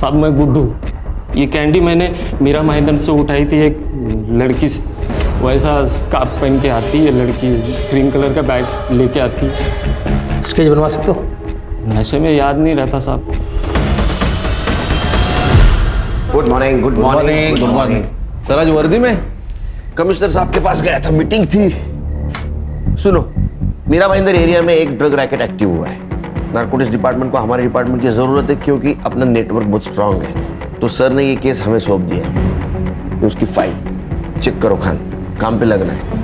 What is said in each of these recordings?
साहब मैं गुड्डू, ये कैंडी मैंने मीरा महेंद्र से उठाई थी एक लड़की से। वैसा स्कार्फ पहन के आती है लड़की, ग्रीन कलर का बैग लेके आती है। स्केच बनवा सकते हो? नशे में याद नहीं रहता साहब। Good morning. Good morning. Good morning. Sir आज वर्दी में कमिश्नर साहब के पास गया था, मीटिंग थी। सुनो, मीरा भाईंदर एरिया में एक ड्रग रैकेट एक्टिव हुआ है। नारकोटिक्स डिपार्टमेंट को हमारे डिपार्टमेंट की जरूरत है क्योंकि अपना नेटवर्क बहुत स्ट्रांग है। तो सर ने ये केस हमें सौंप दिया है। तो उसकी फाइल चेक करो खान, काम पे लगना है।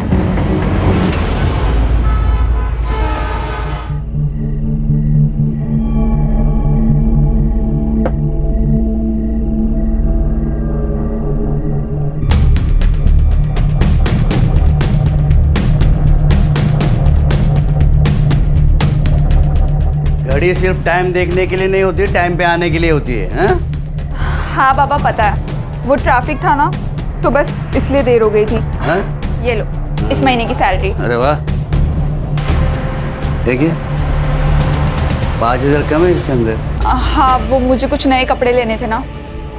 घड़ी सिर्फ टाइम देखने के लिए नहीं होती, टाइम पे आने के लिए होती है। हाँ बाबा पता है, वो ट्रैफिक था ना तो बस इसलिए देर हो गई थी। हाँ? ये लो इस महीने की सैलरी। अरे वाह, देखिए 5,000 कम है इसके अंदर। हाँ वो मुझे कुछ नए कपड़े लेने थे ना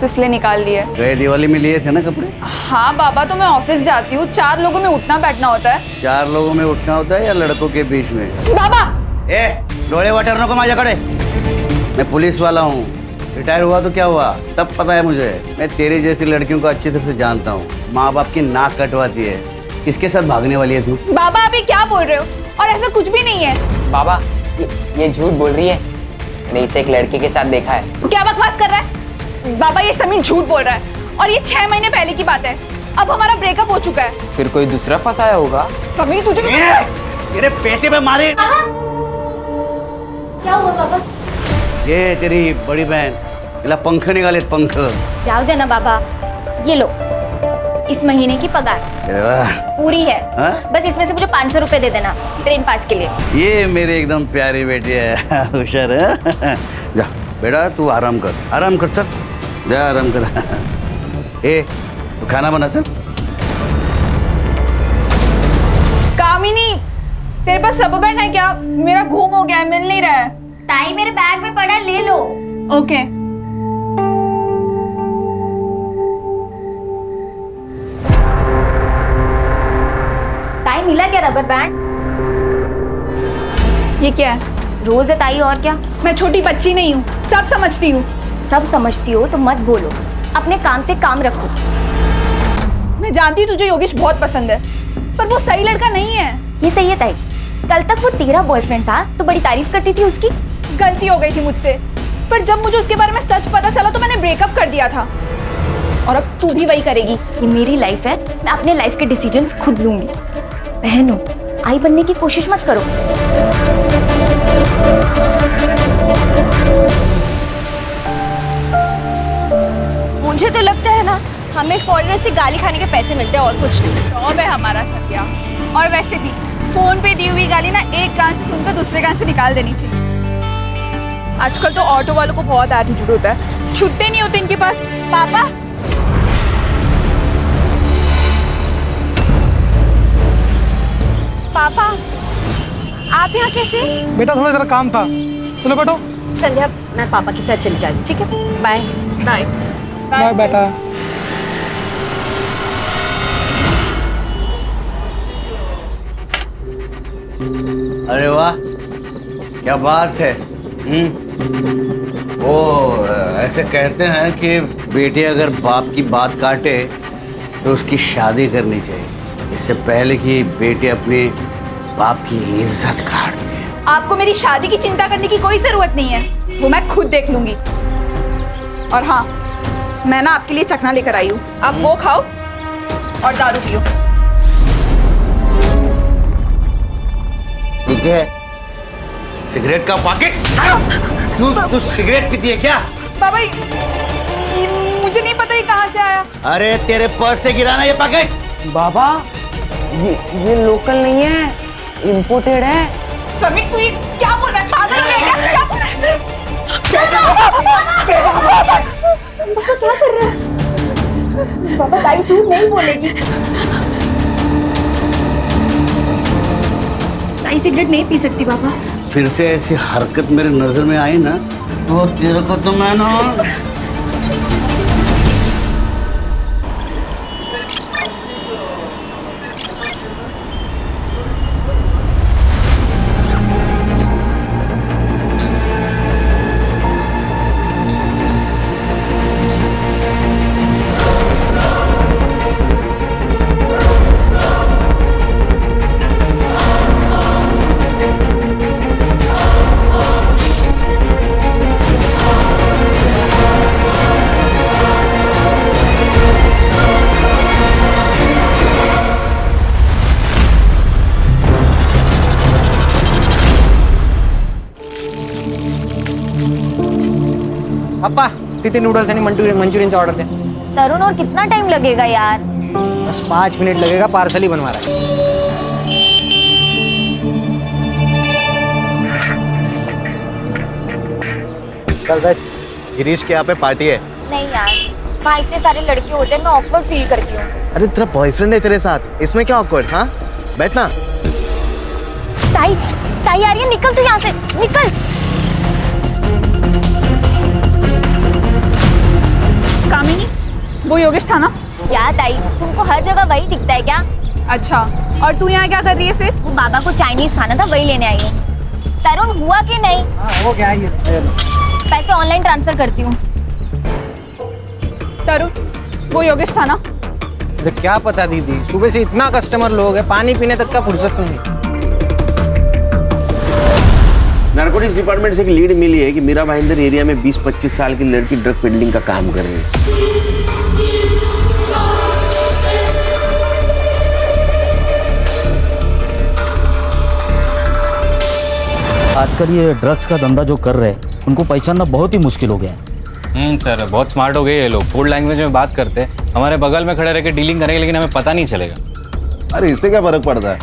तो इसलिए निकाल लिए। गए दिवाली में लिए थे ना कपड़े? हाँ बाबा, तो मैं ऑफिस जाती हूँ, 4 लोगों में उठना बैठना होता है। 4 लोगों में उठना होता है या लड़कों के बीच में? बाबा ए डोले वाटर नको माझ्याकडे। मैं पुलिस वाला हूँ, रिटायर हुआ तो क्या हुआ, सब पता है मुझे। मैं तेरी जैसी लड़कियों को अच्छी तरह से जानता हूँ। माँ बाप की नाक कटवाती है, किसके साथ भागने वाली है तू? बाबा आप ये क्या बोल रहे हो? और ऐसा कुछ भी नहीं है। बाबा ये झूठ बोल रही है, मैंने इसे एक लड़के के साथ देखा है। तो क्या बकवास कर रहा है? बाबा ये समीर झूठ बोल रहा है और ये 6 महीने पहले की बात है। अब हमारा ब्रेकअप हो चुका है। फिर कोई दूसरा फंसाया होगा। समीर तुझे तेरे पेटे में मारे। क्या हुआ बाबा? ये तेरी बड़ी बहन, इला पंख निकाले, पंख। जाओ दे ना बाबा, ये लो इस महीने की पगार अरे वाह। पूरी है। हाँ? बस इसमें से मुझे 500 रुपए दे देना ट्रेन पास के लिए। ये मेरी एकदम प्यारी बेटी है, होशियार है। जा बेटा तू आराम कर, आराम कर, चल जा आराम कर। ए तू खाना बना चल। कामिनी तेरे पास रबर बैंड है क्या? मेरा घूम हो गया है, मिल नहीं रहा है। ताई मेरे बैग में पड़ा, ले लो। ओके ताई मिला क्या रबर बैंड? ये क्या है? रोज है ताई, और क्या? मैं छोटी बच्ची नहीं हूँ, सब समझती हूँ। सब समझती हो तो मत बोलो, अपने काम से काम रखो। मैं जानती हूँ तुझे योगेश बहुत पसंद है, पर वो सही लड़का नहीं है। ये सही है ताई, कल तक वो तेरा बॉयफ्रेंड था तो बड़ी तारीफ करती थी उसकी। गलती हो गई थी मुझसे, पर जब मुझे उसके बारे में सच पता चला तो मैंने ब्रेकअप कर दिया था। और अब तू भी वही करेगी। ये मेरी लाइफ है, मैं अपने लाइफ के डिसीजंस खुद लूंगी। बहन हो, आई बनने की कोशिश मत करो। मुझे तो लगता है ना हमें फॉरेनर से गाली खाने के पैसे मिलते हैं और कुछ नहीं। जॉब है हमारा सत्या। और वैसे भी फोन पे दी हुई गाली ना एक कान से सुनकर दूसरे कान से निकाल देनी चाहिए। आजकल तो ऑटो वालों को बहुत एटीट्यूड होता है, छुट्टे नहीं होते इनके पास। पापा पापा आप यहाँ कैसे? बेटा थोड़ा जरा काम था, चलो बैठो। संध्या मैं पापा के साथ चली जा रही हूँ, ठीक है? बाय बाय बाय बेटा। अरे वाह क्या बात है। वो ऐसे कहते हैं कि बेटी अगर बाप की बात काटे तो उसकी शादी करनी चाहिए, इससे पहले कि बेटी अपने बाप की इज्जत काट दे। आपको मेरी शादी की चिंता करने की कोई जरूरत नहीं है, वो मैं खुद देख लूंगी। और हाँ, मैं ना आपके लिए चखना लेकर आई हूँ, आप वो खाओ और दारू पियो। ठीक है, सिगरेट का पैकेट। तू सिगरेट पीती है क्या? बाबा ये मुझे नहीं पता ये कहाँ से आया। अरे तेरे पर्स से गिरा ना ये पैकेट। बाबा ये लोकल नहीं है, इम्पोर्टेड है। समीर तू ये क्या बोल रहा है? पागल हो गया क्या? क्या बोल रहा है? पापा क्या कर रहे हैं? पापा ताई झूठ नहीं बोलेगी। ताई सिगरेट नहीं पी सकती पापा। फिर से ऐसी हरकत मेरे नजर में आई ना तो तेरे को तो मैं ना तिथे नूडल्स आणि मंचुरियनचा ऑर्डर द्या. तरुण और कितना टाइम लगेगा यार? बस 5 मिनट लगेगा, पार्सल ही बनवा रहा है. चल बैठ. गिरीश के यहाँ पे पार्टी है. नहीं यार, वहाँ इतने सारे लड़के होते हैं, मैं ऑकवर्ड फील करती हूँ. अरे तेरा बॉयफ्रेंड है तेरे साथ, इसमें क्या ऑकवर्ड? हाँ बैठ ना. ताई ताई आ रही है, निकल तू यहाँ से, निकल. कामिनी, वो योगेश था ना? क्या ताई, तुमको हर जगह वही दिखता है क्या? अच्छा, और तू यहाँ क्या कर रही है फिर? वो बाबा को चाइनीज खाना था, वही लेने आई हूँ. तरुण हुआ कि नहीं? वो क्या है? पैसे ऑनलाइन ट्रांसफर करती हूँ. तरुण, वो योगेश था ना? अरे क्या पता दीदी, सुबह से इतना कस्टमर लोग है, पानी पीने तक का फुर्सत नहीं. नारकोटिक्स डिपार्टमेंट से एक लीड मिली है कि मीरा भाईंदर एरिया में 20-25 साल की लड़की ड्रग पेडलिंग का काम कर रही है. आजकल ये ड्रग्स का धंधा जो कर रहे हैं उनको पहचानना बहुत ही मुश्किल हो गया है. सर बहुत स्मार्ट हो गए ये लोग. कोड लैंग्वेज में बात करते हैं, हमारे बगल में खड़े रह के डीलिंग करेंगे, लेकिन हमें पता नहीं चलेगा. अरे इससे क्या फर्क पड़ता है?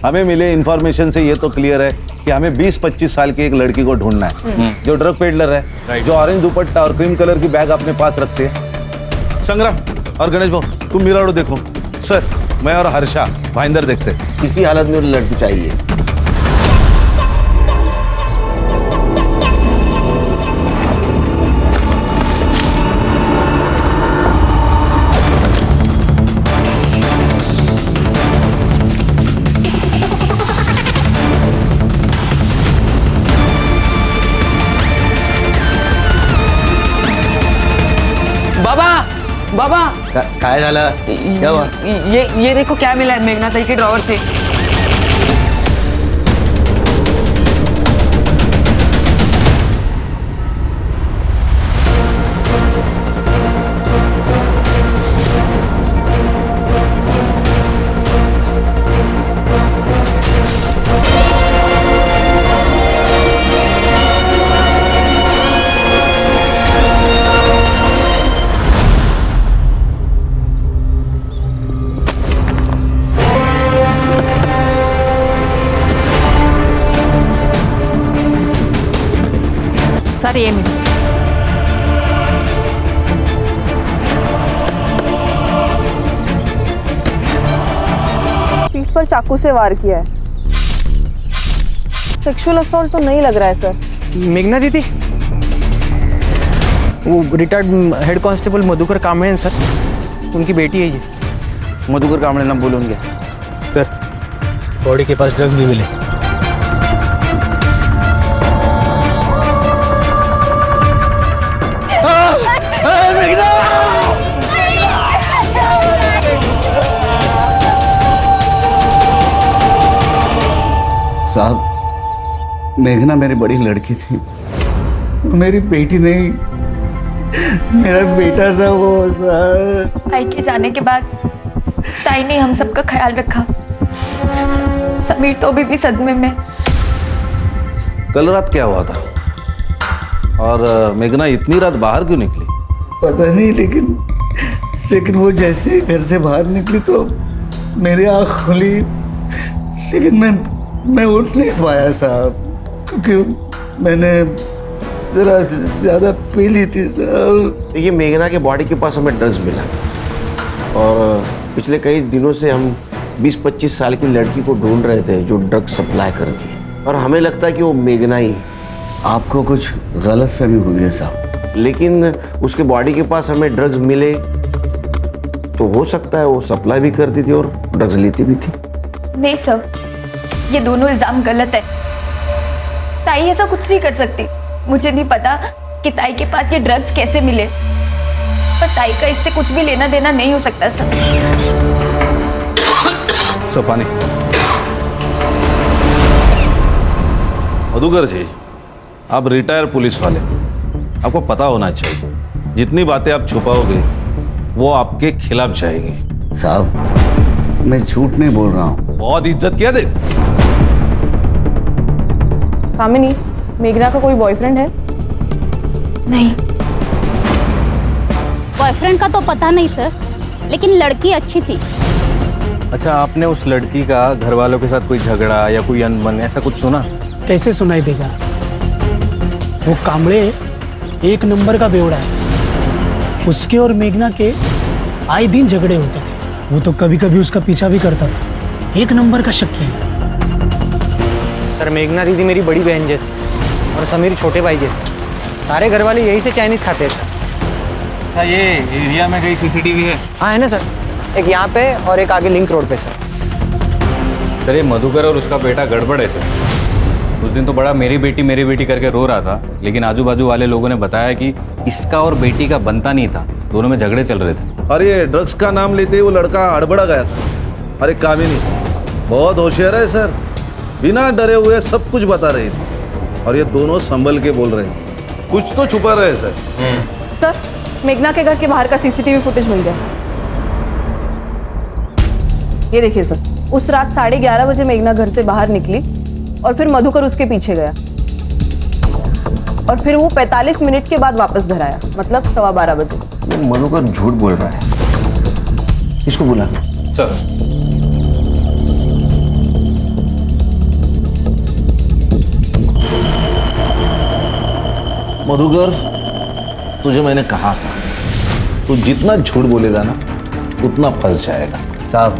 हमें मिले इन्फॉर्मेशन से ये तो क्लियर है कि हमें 20-25 साल की एक लड़की को ढूंढना है जो ड्रग पेडलर है, जो ऑरेंज दुपट्टा और क्रीम कलर की बैग अपने पास रखते हैं. संग्राम और गणेश भाऊ, तुम मीरा रोड देखो. सर मैं और हर्षा भाईंदर देखते हैं. किसी हालत में लड़की चाहिए. बाबा काय झालं? क्या हुआ? ये देखो क्या मिला है मेघना ताई के ड्रॉवर से. सर ये मिला. पीठ पर चाकू से वार किया है. सेक्सुअल असॉल्ट तो नहीं लग रहा है सर. मेघना दीदी, वो retired head constable Madhukar Kamble हैं सर, उनकी बेटी है ये. मधुकर कांबळे नाम बोलूंगे. सर बॉडी के पास ड्रग्स भी मिले. साहब, मेघना मेरी बड़ी लड़की थी, मेरी बेटी नहीं, मेरा बेटा था वो सर. ताई के जाने के बाद ताई ने हम सबका ख्याल रखा. समीर तो अभी भी सदमे में. कल रात क्या हुआ था? और मेघना इतनी रात बाहर क्यों निकली? पता नहीं, लेकिन वो जैसे घर से बाहर निकली तो मेरी आँख खुली, लेकिन मैं उठ नहीं पाया साहब, क्योंकि मैंने जरा ज़्यादा पी ली थी साहब. ये मेघना के बॉडी के पास हमें ड्रग्स मिला और पिछले कई दिनों से हम 20-25 साल की लड़की को ढूंढ रहे थे जो ड्रग्स सप्लाई करती है, और हमें लगता है कि वो मेघना ही. आपको कुछ गलतफहमी हुई है साहब. लेकिन उसके बॉडी के पास हमें ड्रग्स मिले तो हो सकता है वो सप्लाई भी करती थी और ड्रग्स लेती भी थी. नहीं सर, ये दोनों इल्जाम गलत है. ताई ऐसा कुछ नहीं कर सकती. मुझे नहीं पता कि ताई के पास ये ड्रग्स कैसे मिले, पर ताई का इससे कुछ भी लेना देना नहीं हो सकता सर. सब पानी. मधुकर जी, आप रिटायर पुलिस वाले, आपको पता होना चाहिए जितनी बातें आप छुपाओगे वो आपके खिलाफ जाएगी. साहब मैं झूठ नहीं बोल रहा हूँ. बहुत इज्जत किया दे. कामिनी, मेघना का कोई बॉयफ्रेंड है? नहीं. बॉयफ्रेंड का तो पता नहीं सर, लेकिन लड़की अच्छी थी। अच्छा, आपने उस लड़की का घर वालों के साथ कोई झगड़ा या कोई अनबन ऐसा कुछ सुना? कैसे सुनाई देगा? वो कांबड़े एक नंबर का बेवड़ा है। उसके और मेघना के आए दिन झगड़े होते थे। वो तो कभी कभी उसका पीछा भी करता था। एक नंबर का शक्की है। सर मेघना दीदी मेरी बड़ी बहन जैसी और समीर छोटे भाई जैसे। सारे घर वाले यही से चाइनीज खाते हैं सर। अच्छा, ये एरिया में कहीं सीसीटीवी है? हाँ है ना सर, एक यहाँ पे और एक आगे लिंक रोड पे सर। सर ये मधुकर और उसका बेटा गड़बड़ है सर। उस दिन तो बड़ा मेरी बेटी करके रो रहा था, लेकिन आजू बाजू वाले लोगों ने बताया कि इसका और बेटी का बनता नहीं था, दोनों में झगड़े चल रहे थे। और ये ड्रग्स का नाम लेते ही वो लड़का अड़बड़ा गया था। अरे कामिनी बहुत होशियार है सर, बिना डरे हुए सब कुछ बता रही थी और ये दोनों संभल के बोल रहे हैं। कुछ तो छुपा रहे सर। सर मेघना के घर के बाहर का सीसीटीवी फुटेज मिल गया। ये देखिए सर, उस रात 11:30 बजे मेघना घर से बाहर निकली और फिर मधुकर उसके पीछे गया और फिर वो 45 मिनट के बाद वापस घर आया, मतलब 12:15 बजे। मधुकर झूठ बोल रहा है। इसको बुला सर। मधुकर, तुझे मैंने कहा था तू जितना झूठ बोलेगा ना उतना फंस जाएगा। साहब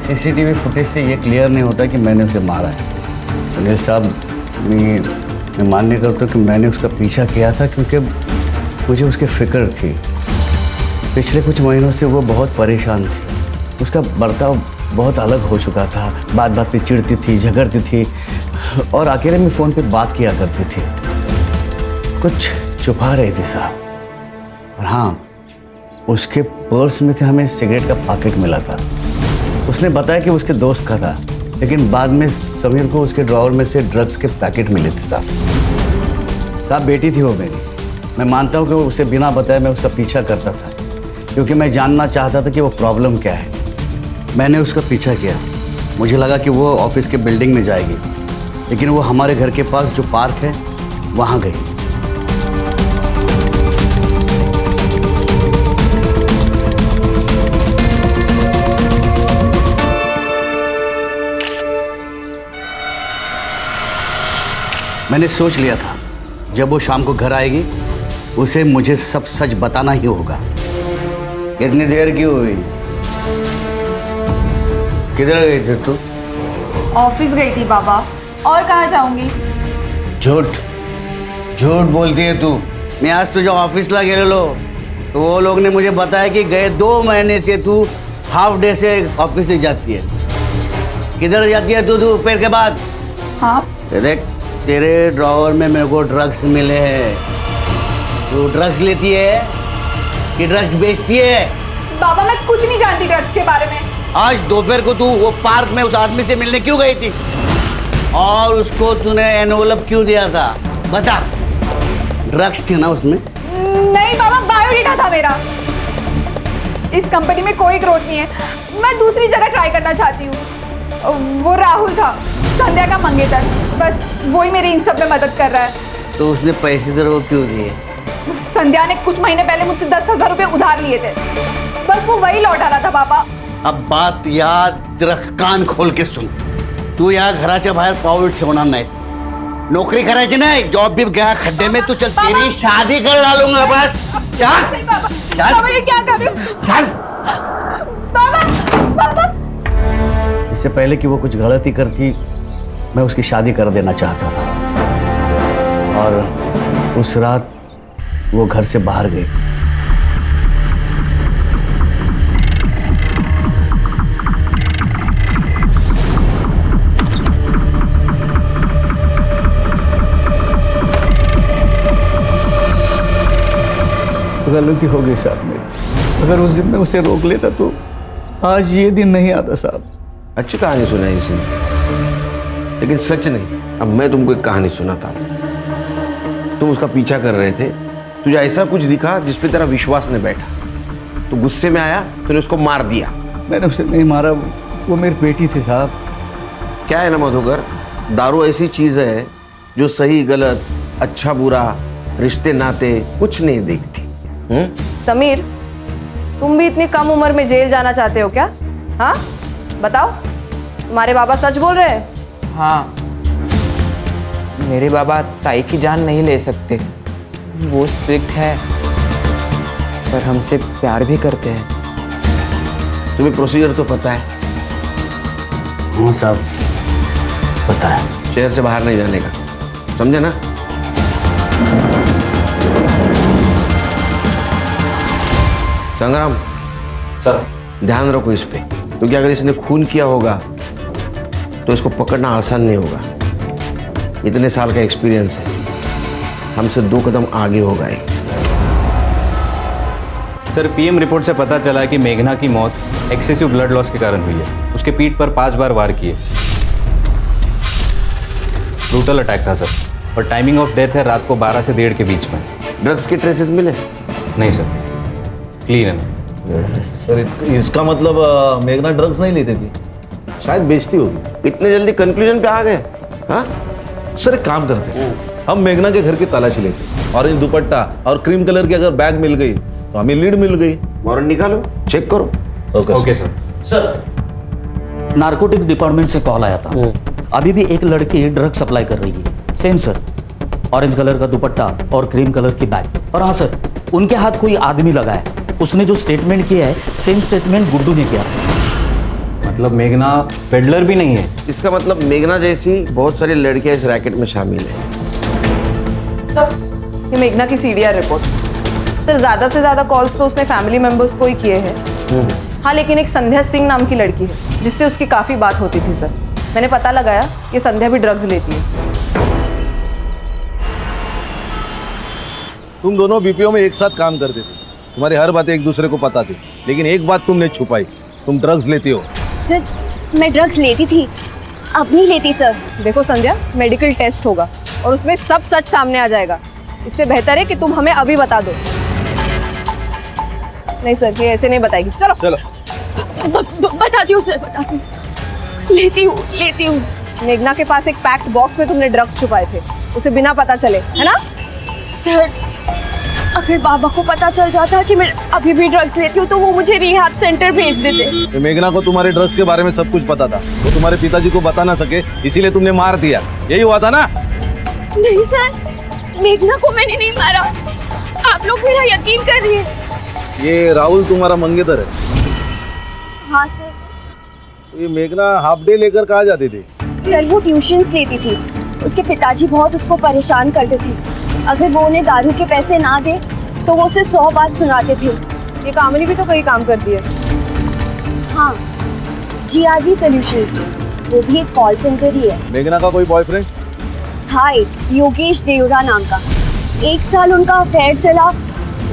सीसीटीवी फुटेज से ये क्लियर नहीं होता कि मैंने उसे मारा है। सुनील साहब, मैं मान्य करता हूँ कि मैंने उसका पीछा किया था क्योंकि मुझे उसकी फिक्र थी। पिछले कुछ महीनों से वो बहुत परेशान थी। उसका बर्ताव बहुत अलग हो चुका था। बात बात पे चिढ़ती थी, झगड़ती थी और अकेले में फ़ोन पे बात किया करती थी। कुछ छुपा रही थी साहब। और हाँ, उसके पर्स में थे हमें सिगरेट का पैकेट मिला था। उसने बताया कि उसके दोस्त का था, लेकिन बाद में समीर को उसके ड्रॉवर में से ड्रग्स के पैकेट मिले थे साहब। बेटी थी वो मेरी। मैं मानता हूँ कि उसे बिना बताए मैं उसका पीछा करता था क्योंकि मैं जानना चाहता था कि वो प्रॉब्लम क्या है। मैंने उसका पीछा किया। मुझे लगा कि वो ऑफिस के बिल्डिंग में जाएगी, लेकिन वो हमारे घर के पास जो पार्क है वहाँ गई। मैंने सोच लिया था जब वो शाम को घर आएगी उसे मुझे सब सच बताना ही होगा। कितनी देर की हुई? किधर गई थी तू? ऑफिस गई थी बाबा, और कहाँ जाऊंगी? झूठ बोलती है तू। मैं आज तुझे ऑफिस ला गेले लो तो वो लोग ने मुझे बताया कि गए 2 महीने से तू हाफ डे से ऑफिस से जाती है। किधर जाती है तू दोपहर के बाद? हाँ देख, तेरे ड्रॉवर में मेरे को ड्रग्स मिले हैं। तू ड्रग्स लेती है कि ड्रग्स बेचती है? बाबा मैं कुछ नहीं जानती ड्रग्स के बारे में। आज दोपहर को तू वो पार्क में उस आदमी से मिलने क्यों गई थी और उसको तूने एनवलप क्यों दिया था? बता। ड्रग्स थी ना उसमें? नहीं बाबा, बायोडेटा था मेरा। इस कंपनी में कोई ग्रोथ नहीं है, मैं दूसरी जगह ट्राई करना चाहती हूँ। वो राहुल था, संध्या का मंगेतर, बस वही मेरी इन सब में मदद कर रहा है। तो उसने पैसे तेरे को क्यों दिए? संध्या ने कुछ महीने पहले मुझसे 10,000 रुपए उधार लिए थे, बस वो वही लौटा रहा था पापा। अब बात याद रख, कान खोल के सुन। तू यहाँ घराच्या बाहेर पाऊल ठेवणार नाहीस। नौकरी करायची नाही, जॉब भी गया खड्डे में। तू चल, तेरी शादी कर डालूंगा बस। चल बाबा ये क्या कर रहे हो? चल बाबा। इससे पहले कि वो कुछ गलती करती मैं उसकी शादी कर देना चाहता था और उस रात वो घर से बाहर गई। गलती हो गई साहब मेरी। अगर उस दिन मैं उसे रोक लेता तो आज ये दिन नहीं आता साहब। अच्छी कहानी सुनाई इसने, लेकिन सच नहीं। अब मैं तुमको एक कहानी सुनाता हूँ। तुम उसका पीछा कर रहे थे, तुझे ऐसा कुछ दिखा जिस पे तेरा विश्वास नहीं बैठा, तो गुस्से में आया, तूने उसको मार दिया। मैंने उसे नहीं मारा, वो मेरी बेटी थी साहब। क्या है ना मधुकर, दारू ऐसी चीज है जो सही गलत, अच्छा बुरा, रिश्ते नाते कुछ नहीं देखती। समीर, तुम भी इतनी कम उम्र में जेल जाना चाहते हो क्या? हाँ, बताओ, तुम्हारे बाबा सच बोल रहे हैं? हाँ, मेरे बाबा ताई की जान नहीं ले सकते। वो स्ट्रिक्ट है, पर हमसे प्यार भी करते हैं। तुम्हें प्रोसीजर तो पता है? हाँ साहब, पता है। शहर से बाहर नहीं जाने का, समझे ना? संग्राम सर, ध्यान रखो इस पे, क्योंकि अगर इसने खून किया होगा तो इसको पकड़ना आसान नहीं होगा। इतने साल का एक्सपीरियंस है, हमसे 2 कदम आगे होगा ये। सर पीएम रिपोर्ट से पता चला है कि मेघना की मौत एक्सेसिव ब्लड लॉस के कारण हुई है। उसके पीठ पर 5 बार वार किए। ब्रूटल अटैक था सर, और टाइमिंग ऑफ डेथ है रात को 12 से 1:30 के बीच में। ड्रग्स के ट्रेसेस मिले? नहीं सर, क्लीन है। सर इसका मतलब मेघना ड्रग्स नहीं लेती थी, शायद बेचती होगी। इतने जल्दी कंक्लूजन पे आ गए? हाँ सर एक काम करते हैं, हम मेघना के घर की तलाशी लेते, ऑरेंज दुपट्टा और क्रीम कलर की अगर बैग मिल गई तो हमें लीड मिल गई। वारंट निकालो, चेक करो। Okay sir. Sir, narcotics department से कॉल आया था। अभी भी एक लड़की ड्रग सप्लाई कर रही है। सेम सर, ऑरेंज कलर का दुपट्टा और क्रीम कलर की बैग। और हाँ सर, उनके हाथ कोई आदमी लगा है। उसने जो स्टेटमेंट किया है, सेम स्टेटमेंट गुड्डू ने किया। मतलब मेघना पेडलर भी नहीं है? इसका मतलब मेघना जैसी बहुत सारी लड़कियां इस रैकेट में शामिल हैं। सर, ये मेघना की सीडीआर रिपोर्ट। सर, ज्यादा से ज्यादा कॉल्स तो उसने फैमिली मेंबर्स को ही किए हैं। हाँ, लेकिन एक संध्या सिंह नाम की लड़की है जिससे उसकी काफी बात होती थी। सर, मैंने पता लगाया, ये संध्या भी ड्रग्स लेती है। तुम दोनों बीपीओ में एक साथ काम करते थे, तुम्हारी हर बातें एक दूसरे को पता थी, लेकिन एक बात तुमने छुपाई, तुम ड्रग्स लेती हो। सर, मैं ड्रग्स लेती थी, अब नहीं लेती सर। देखो संध्या, मेडिकल टेस्ट होगा और उसमें सब सच सामने आ जाएगा। इससे बेहतर है कि तुम हमें अभी बता दो। नहीं सर, ये ऐसे नहीं बताएगी। चलो चलो। बताती हूँ सर, बताती हूँ। लेती हूँ। मेघना के पास एक पैक्ड बॉक्स में तुमने ड्रग्स छुपाए थे, उसे बिना पता चले, है ना? सर, अगर बाबा को पता चल जाता कि मैं अभी भी ड्रग्स लेती हूँ तो वो मुझे रिहैब सेंटर भेज देते। मेघना को तुम्हारे ड्रग्स के बारे में सब कुछ पता था, वो तुम्हारे पिताजी को बता ना सके, इसीलिए तुमने मार दिया। यही हुआ था ना? नहीं सर, मेघना को मैंने नहीं मारा। आप लोग मेरा यकीन कर रही है। ये राहुल तुम्हारा मंगेतर है? हाँ सर। ये मेघना हाफ डे लेकर कहाँ जाती थी? सर, वो ट्यूशन्स लेती थी। उसके पिताजी बहुत उसको परेशान करते थे। अगर वो उन्हें दारू के पैसे ना दे तो वो उसे 100 बात सुनाते थे। ये कामिनी भी तो कहीं काम करती है। हाँ, GRV सॉल्यूशंस, वो भी एक कॉल सेंटर ही है। मेघना का कोई बॉयफ्रेंड? हाँ, योगेश देवरा नाम का। 1 साल उनका अफेयर चला,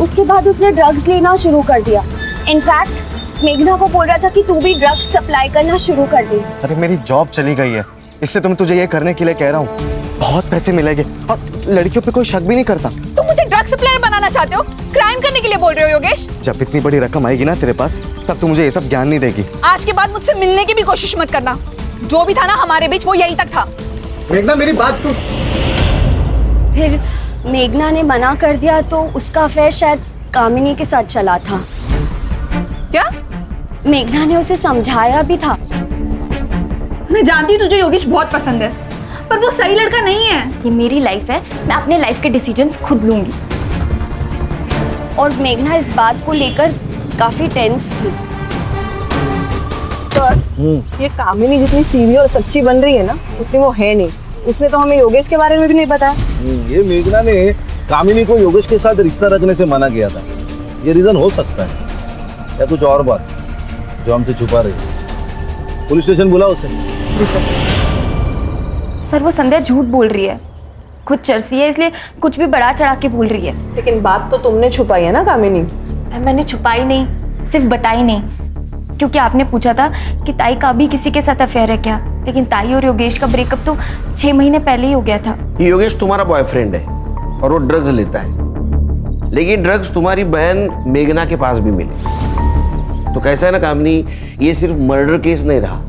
उसके बाद उसने ड्रग्स लेना शुरू कर दिया। इनफैक्ट मेघना को बोल रहा था कि तू भी ड्रग्स सप्लाई करना शुरू कर दे। अरे मेरी जॉब चली गई है, इससे तुम तुझे ये करने के लिए कह रहा हूँ। बहुत पैसे मिलेंगे और लड़कियों पे कोई शक भी नहीं करता। तुम मुझे ड्रग सप्लायर बनाना चाहते हो? क्राइम करने के लिए बोल रहे हो योगेश? जब इतनी बड़ी रकम आएगी ना तेरे पास, तब तू मुझे ये सब ज्ञान नहीं देगी। आज के बाद मुझसे मिलने की भी कोशिश मत करना। जो भी था ना हमारे बीच, वो यहीं तक था। मेघना, मेरी बात तू। फिर मेघना ने मना कर दिया तो उसका अफेयर शायद कामिनी के साथ चला था। क्या? मेघना ने उसे समझाया भी था। मैं जानती हूँ तुझे योगेश बहुत पसंद है, पर वो सही लड़का नहीं है। ये मेरी लाइफ है, मैं अपने लाइफ के डिसीजंस खुद लूंगी। और मेघना इस बात को लेकर काफी टेंस थी। सर, ये कामिनी जितनी सीधी और सच्ची बन रही है ना, उतनी वो है नहीं। उसने तो हमें योगेश के बारे में भी नहीं बताया। ये मेघना ने कामिनी को योगेश के साथ रिश्ता रखने से मना किया था। ये रीजन हो सकता है या कुछ और बात जो हमसे छुपा रही है। पुलिस स्टेशन बुलाओ उसे। जी सर। सर, वो संध्या झूठ बोल रही है, खुद चरसी है, इसलिए कुछ भी बढ़ा चढ़ा के बोल रही है। लेकिन बात तो तुमने छुपाई है ना कामिनी? मैंने छुपाई नहीं, सिर्फ बताई नहीं, क्योंकि आपने पूछा था कि ताई का भी किसी के साथ अफेयर है क्या। लेकिन ताई और योगेश का ब्रेकअप तो 6 महीने पहले ही हो गया था। योगेश तुम्हारा बॉयफ्रेंड है और वो ड्रग्स लेता है, लेकिन ड्रग्स तुम्हारी बहन मेघना के पास भी मिले। तो कैसा है ना कामनी, ये सिर्फ मर्डर केस नहीं रहा,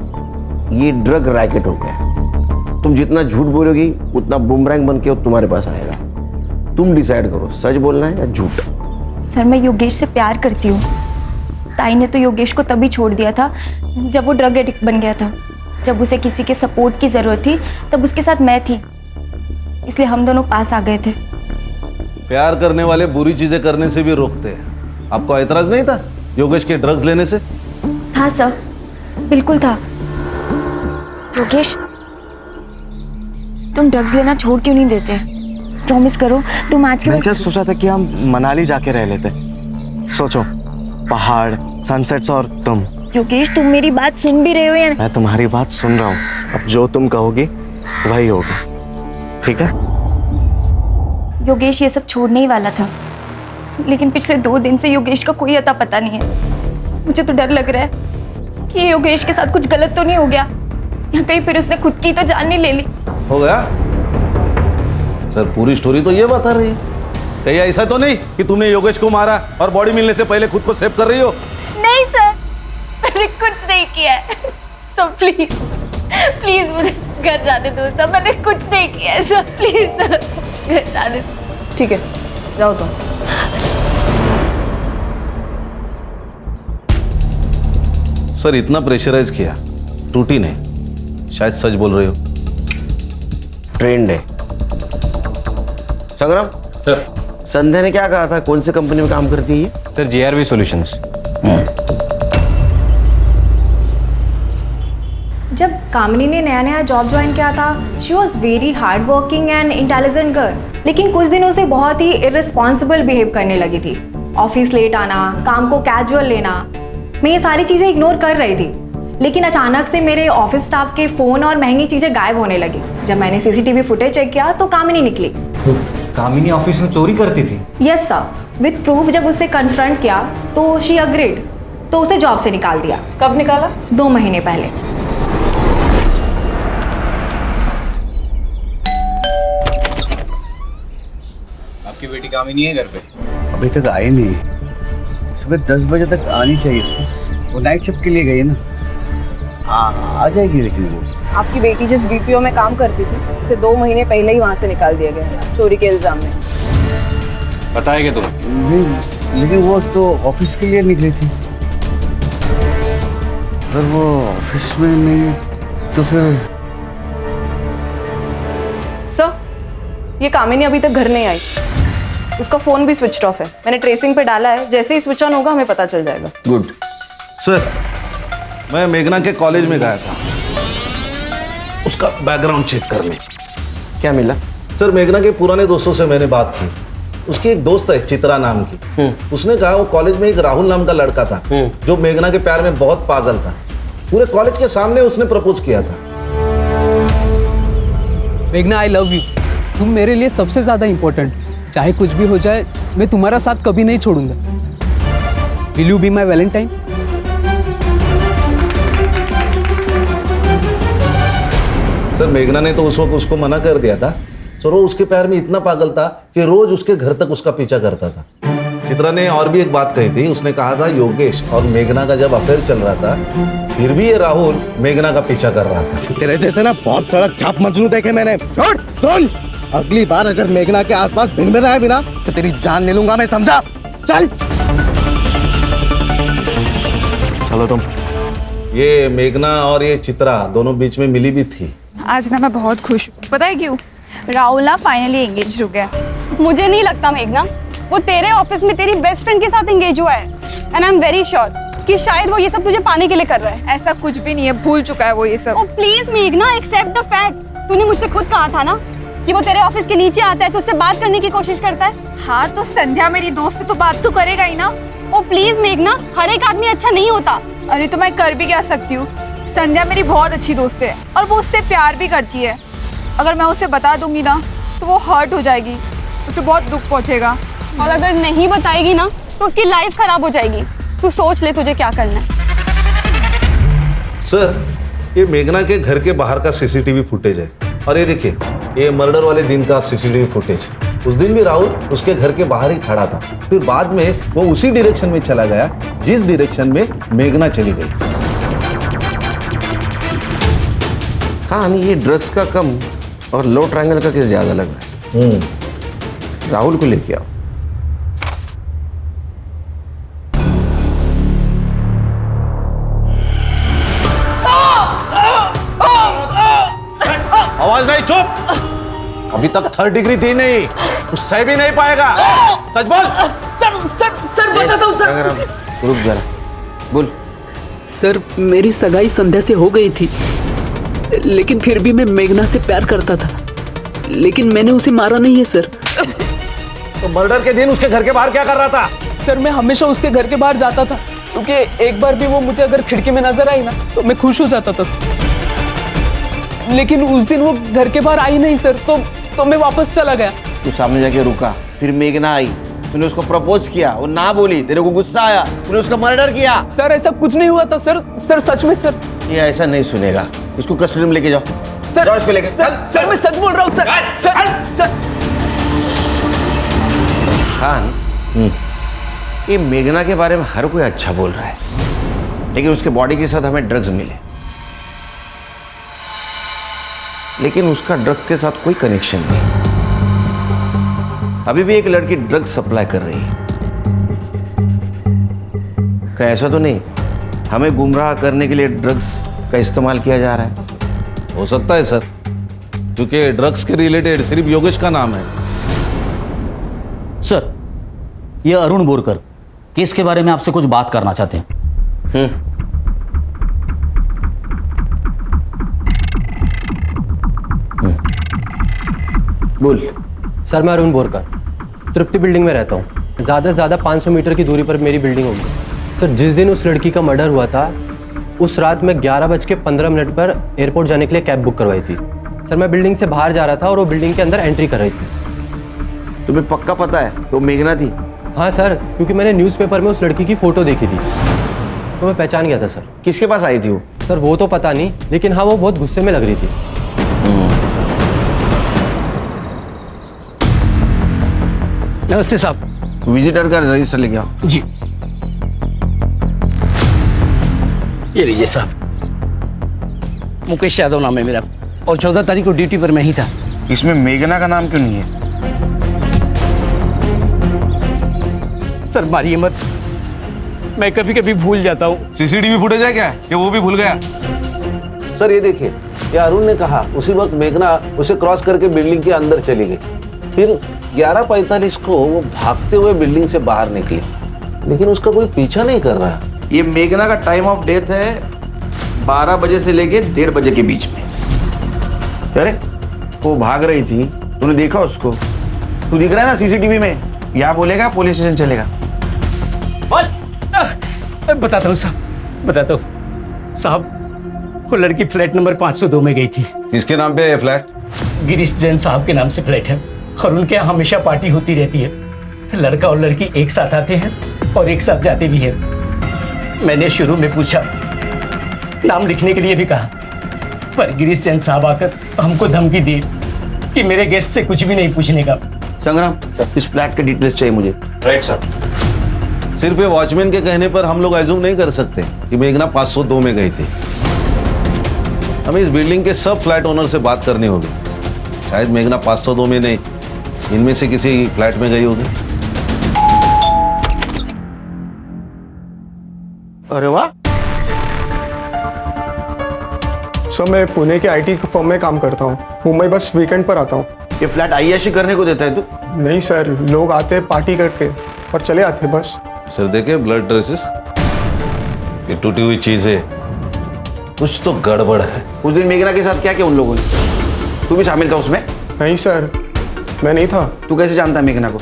ये ड्रग रैकेट हो गया। तुम जितना झूठ बोलोगी उतना बुमरैंग बन के तुम्हारे पास आएगा। तुम डिसाइड करो, सच बोलना है या झूठ। सर मैं योगेश से प्यार करती हूँ। ताई ने तो योगेश को तभी छोड़ दिया था जब वो ड्रग एडिक्ट बन गया था। जब उसे किसी के सपोर्ट की ज़रूरत थी तब उसके साथ मैं थी, इसलिए हम दोनों पास आ गए थे। प्यार करने वाले बुरी चीजें करने से भी रोकते हैं। आपको एतराज नहीं था योगेश के ड्रग्स लेने से? था सर, बिल्कुल था। योगेश, तुम ड्रग्स लेना छोड़ क्यों नहीं देते? प्रॉमिस करो तुम आज के मैं क्या सोचा था कि हम मनाली जाके रह लेते। सोचो, पहाड़, सनसेट्स और तुम। योगेश, तुम मेरी बात सुन भी रहे हो या? मैं तुम्हारी बात सुन रहा हूँ। अब जो तुम कहोगी वही होगा, ठीक है? योगेश ये सब छोड़ने ही वाला था, लेकिन पिछले 2 दिन से योगेश का कोई अता पता नहीं है। मुझे तो डर लग रहा है कि योगेश के साथ कुछ गलत तो नहीं हो गया, या कहीं फिर उसने खुद की तो जान नहीं ले ली। हो गया सर, पूरी स्टोरी तो ये बता रही है। कहीं ऐसा तो नहीं कि तुमने योगेश को मारा और बॉडी मिलने से पहले खुद को सेव कर रही हो? नहीं सर, मैंने कुछ नहीं किया है। सर प्लीज प्लीज मुझे घर जाने दो सर, मैंने कुछ नहीं किया है सर, प्लीज सर घर जाने दो। ठीक है, जाओ तुम। सर इतना प्रेशराइज किया, टूटी नहीं, शायद सच बोल रही हो। ट्रेंड है। संग्राम सर, संध्या ने क्या कहा था, कौन सी कंपनी में काम करती है ये? Sir JRV solutions. जब कामिनी ने नया नया जॉब ज्वाइन किया था, she was very hard working and intelligent girl, लेकिन कुछ दिनों से बहुत ही इररिस्पॉन्सिबल बिहेव करने लगी थी। ऑफिस लेट आना, काम को कैजुअल लेना, मैं ये सारी चीज़ें इग्नोर कर रही थी, लेकिन अचानक से मेरे ऑफिस स्टाफ के फ़ोन और महंगी चीज़ें गायब होने लगी। जब मैंने CCTV फुटेज चेक किया तो कामिनी निकली। तो कामिनी ऑफिस में चोरी करती थी? Yes sir, with proof. जब उससे कन्फ्रंट किया तो शी अग्रीड, तो उसे जॉब से निकाल दिया। कब निकाला? 2 महीने पहले। आपकी बेटी कामिनी है घर पे? अभी तक आई नहीं। सुबह 10 बजे तक आनी चाहिए थी, वो नाइट शिफ्ट के लिए गई है ना। आ जाएगी लेकिन वो। आपकी बेटी जिस BPO में काम करती थी, उसे 2 महीने पहले ही वहाँ से निकाल दिया गया चोरी के इल्जाम में। पता है क्या तुम्हें? नहीं, लेकिन वो तो ऑफिस के लिए निकली थी। पर वो ऑफिस में नहीं तो फिर। सर, ये कामिनी अभी तक घर नहीं आई, उसका फोन भी स्विच ऑफ है। मैंने ट्रेसिंग पे डाला है, जैसे ही स्विच ऑन होगा हमें पता चल जाएगा। गुड। सर मैं मेघना के कॉलेज में गया था उसका बैकग्राउंड चेक करने। क्या मिला? सर मेघना के पुराने दोस्तों से मैंने बात की। उसकी एक दोस्त है चित्रा नाम की, उसने कहा वो कॉलेज में एक राहुल नाम का लड़का था जो मेघना के प्यार में बहुत पागल था। पूरे कॉलेज के सामने उसने प्रपोज किया था। मेघना, आई लव यू। तुम मेरे लिए सबसे ज्यादा इंपॉर्टेंट। चाहे कुछ भी हो जाए, मैं तुम्हारा साथ कभी नहीं छोड़ूंगा। Will you be my Valentine? Sir मेघना ने तो उस वक्त उसको मना कर दिया था। सर वो उसके प्यार में इतना पागल था कि रोज उसके घर तक उसका पीछा करता था। चित्रा ने और भी एक बात कही थी, उसने कहा था योगेश और मेघना का जब अफेयर चल रहा था फिर भी ये राहुल मेघना का पीछा कर रहा था। तेरे जैसे ना बहुत सड़क छाप मजनू देखे मैंने। सुन, अगली बार अगर मेघना के आसपास भिन रहा है बिना तो तेरी जान ले लूंगा मैं, समझा? चल चलो तुम। ये मेघना और ये चित्रा दोनों बीच में मिली भी थी। आज ना मैं बहुत खुश हूँ, पता है क्यों? राहुल ना फाइनली एंगेज हो गया। मुझे नहीं लगता मेघना, वो तेरे ऑफिस में तेरी बेस्ट फ्रेंड के साथ एंगेज हुआ है। And I am very sure कि शायद वो ये सब तुझे पाने के लिए कर रहा है। ऐसा कुछ भी नहीं है, भूल चुका है वो ये सब। ओ प्लीज मेघना, एक्सेप्ट द फैक्ट। तूने मुझसे खुद कहा था ना कि वो तेरे ऑफिस के नीचे आता है, तुझसे बात करने की कोशिश करता है। हाँ तो संध्या मेरी दोस्त है तो बात तो करेगा ही ना। ओ प्लीज मेघना, हर एक आदमी अच्छा नहीं होता। अरे तो मैं कर भी क्या सकती हूँ? संध्या मेरी बहुत अच्छी दोस्त है और वो उससे प्यार भी करती है। अगर मैं उसे बता दूंगी ना तो वो हर्ट हो जाएगी, उसे बहुत दुख पहुंचेगा। और अगर नहीं बताएगी ना तो उसकी लाइफ खराब हो जाएगी। तू सोच ले तुझे क्या करना है। सर ये मेघना के घर के बाहर का CCTV फुटेज है और ये देखिए ये मर्डर वाले दिन का CCTV फुटेज। उस दिन भी राहुल उसके घर के बाहर ही खड़ा था, फिर बाद में वो उसी डायरेक्शन में चला गया जिस डायरेक्शन में मेघना चली गई। हाँ, ये ड्रग्स का कम और लो ट्रायंगल का केस ज्यादा लग रहा है। राहुल को लेके आओ। आवाज नहीं, चुप। अभी तक 3rd डिग्री थी नहीं, कुछ सह भी नहीं पाएगा। सच बोल। सर बताता हूँ सर। रुक जरा, बोल। सर मेरी सगाई संध्या से हो गई थी, लेकिन फिर भी मैं मेघना से प्यार करता था, लेकिन मैंने उसे मारा नहीं है सर। तो मर्डर के दिन उसके घर के बाहर क्या कर रहा था? सर मैं हमेशा उसके घर के बाहर जाता था, क्योंकि एक बार भी वो मुझे अगर खिड़की में नजर आई ना तो मैं खुश हो जाता था सर। लेकिन उस दिन वो घर के बाहर आई नहीं सर, तो मैं वापस चला गया। तू सामने जाके रुका, फिर मेघना आई, तूने उसको प्रपोज किया, वो ना बोली, तेरे को गुस्सा आया, तूने उसका मर्डर किया। सर ऐसा कुछ नहीं हुआ था सर। सर सच में सर। ये ऐसा नहीं सुनेगा, इसको कस्टडी में लेके जाओ। सर जाओ इसको लेके। सर मैं सच बोल रहा हूँ सर। सर खान, ये मेघना के बारे में हर कोई अच्छा बोल रहा है, लेकिन उसके बॉडी के साथ हमें ड्रग्स मिले, लेकिन उसका ड्रग के साथ कोई कनेक्शन नहीं। अभी भी एक लड़की ड्रग सप्लाई कर रही है। क्या ऐसा तो नहीं हमें गुमराह करने के लिए ड्रग्स का इस्तेमाल किया जा रहा है? हो सकता है सर, क्योंकि ड्रग्स के रिलेटेड सिर्फ योगेश का नाम है। सर ये अरुण बोरकर केस के बारे में आपसे कुछ बात करना चाहते हैं। बोल। सर मैं अरुण बोरकर तृप्ति बिल्डिंग में रहता हूँ। ज़्यादा से ज़्यादा 500 मीटर की दूरी पर मेरी बिल्डिंग होगी। सर जिस दिन उस लड़की का मर्डर हुआ था, उस रात मैं 11:15 पर एयरपोर्ट जाने के लिए कैब बुक करवाई थी। सर मैं बिल्डिंग से बाहर जा रहा था और वो बिल्डिंग के अंदर एंट्री कर रही थी। तुम्हें पक्का पता है वो मेघना थी? हाँ सर, क्योंकि मैंने न्यूज़पेपर में उस लड़की की फ़ोटो देखी थी, तो मैं पहचान गया था सर। किसके पास आई थी वो? सर वो तो पता नहीं, लेकिन हाँ वो बहुत गुस्से में लग रही थी। नमस्ते साहब। विजिटर का रजिस्टर लेके आओ। जी ये लीजिए साहब। मुकेश यादव नाम है मेरा, और 14 तारीख को ड्यूटी पर मैं ही था। इसमें मेघना का नाम क्यों नहीं है? सर मारिए मत, मैं कभी कभी भूल जाता हूँ। सीसीटीवी फुटेज है क्या कि वो भी भूल गया? सर ये देखिए, ये अरुण ने कहा उसी वक्त मेघना उसे क्रॉस करके बिल्डिंग के अंदर चली गई, फिर 11:45 को वो भागते हुए बिल्डिंग से बाहर निकली, लेकिन उसका कोई पीछा नहीं कर रहा। ये मेघना का टाइम ऑफ डेथ है 12 बजे से लेके 1:30 बजे के बीच में। अरे वो भाग रही थी, तूने देखा उसको? तू दिख रहा है ना सीसीटीवी में? यहाँ बोलेगा पुलिस स्टेशन चलेगा। बताता हूँ साहब, बताता हूँ साहब। वो लड़की फ्लैट नंबर 502 में गई थी। किसके नाम पे है फ्लैट? गिरीश जैन साहब के नाम से फ्लैट है, और उनके यहाँ हमेशा पार्टी होती रहती है। लड़का और लड़की एक साथ आते हैं और एक साथ जाते भी हैं। मैंने शुरू में पूछा, नाम लिखने के लिए भी कहा, पर गिरीश जैन साहब आकर हमको धमकी दी कि मेरे गेस्ट से कुछ भी नहीं पूछने का। संग्राम, इस फ्लैट के डिटेल्स चाहिए मुझे। Right sir. सिर्फ ये वॉचमैन के कहने पर हम लोग एज्यूम नहीं कर सकते कि मेघना 502 में गई थी। हमें इस बिल्डिंग के सब फ्लैट ओनर से बात करनी होगी। शायद मेघना 502 में नहीं, इनमें से किसी फ्लैट में गई होगी। अरे वाह। सर मैं पुणे के आईटी फर्म में काम करता हूँ, मुंबई बस वीकेंड पर आता हूँ। ये फ्लैट आईएशी करने को देता है तू? नहीं सर, लोग आते पार्टी करके और चले आते बस। सर देखे ब्लड ट्रेसेस, ये टूटी हुई चीजें, कुछ तो गड़बड़ है। उस दिन मेघना के साथ क्या किया उन लोगों ने? तू भी शामिल था उसमें? नहीं सर, मैं नहीं था। तू कैसे जानता है मेघना को?